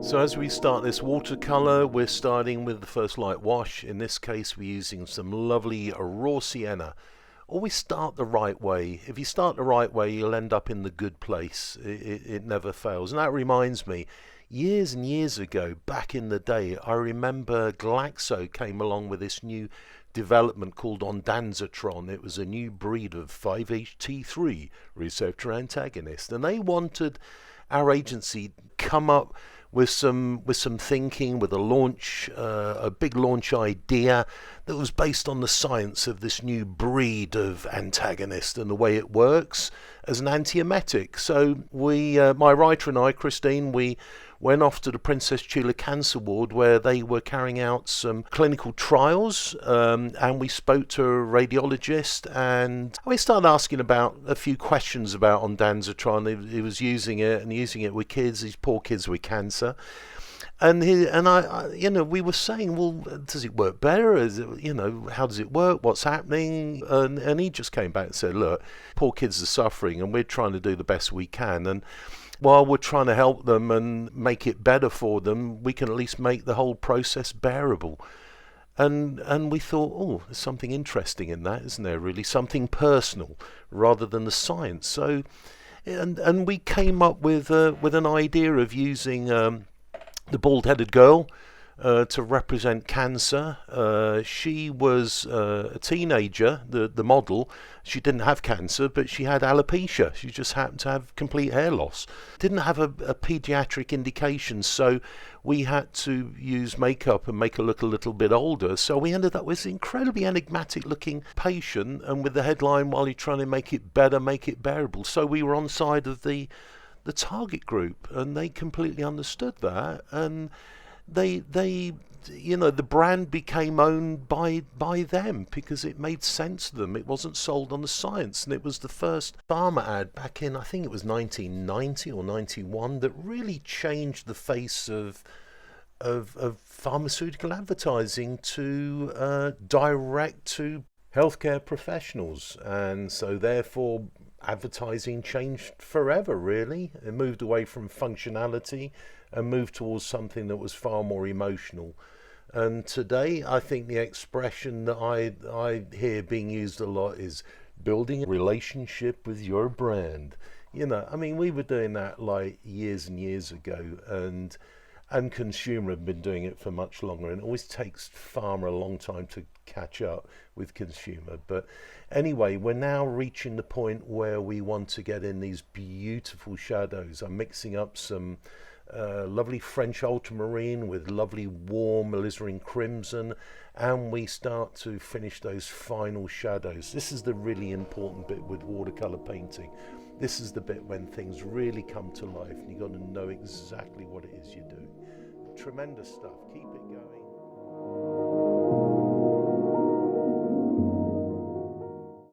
So as we start this watercolour, we're starting with the first light wash. In this case, we're using some lovely raw sienna. Always start the right way. If you start the right way, you'll end up in the good place. It never fails. And that reminds me, years and years ago, back in the day, I remember Glaxo came along with this new development called Ondansetron. It was a new breed of 5-HT3 receptor antagonist, and they wanted our agency come up with some thinking, with a big launch idea that was based on the science of this new breed of antagonist and the way it works as an antiemetic. So my writer and I, Christine, we went off to the Princess Chula Cancer Ward where they were carrying out some clinical trials, and we spoke to a radiologist and we started asking about a few questions about Ondansetron. He was using it with kids, these poor kids with cancer. And we were saying, well, does it work better? How does it work? What's happening? And he just came back and said, look, poor kids are suffering and we're trying to do the best we can. And while we're trying to help them and make it better for them, we can at least make the whole process bearable. And we thought, oh, there's something interesting in that, isn't there? Really, something personal rather than the science. So, and we came up with an idea of using the bald-headed girl to represent cancer. She was a teenager, the model. She didn't have cancer, but she had alopecia. She just happened to have complete hair loss. Didn't have a pediatric indication, so we had to use makeup and make her look a little bit older. So we ended up with this incredibly enigmatic-looking patient, and with the headline, while you're trying to make it better, make it bearable. So we were on side of the target group, and they completely understood that, and they the brand became owned by them because it made sense to them. It wasn't sold on the science, and it was the first pharma ad back in, I think it was 1990 or 91, that really changed the face of pharmaceutical advertising to direct to healthcare professionals. And so therefore advertising changed forever, really. It moved away from functionality and moved towards something that was far more emotional. And today, I think the expression that I hear being used a lot is building a relationship with your brand. We were doing that like years and years ago, and consumer have been doing it for much longer, and it always takes pharma a long time to catch up with consumer. But anyway, we're now reaching the point where we want to get in these beautiful shadows. I'm mixing up some lovely French ultramarine with lovely warm alizarin crimson, and we start to finish those final shadows. This is the really important bit with watercolor painting. This is the bit when things really come to life, and you've got to know exactly what it is you're doing. Tremendous stuff. Keep it going.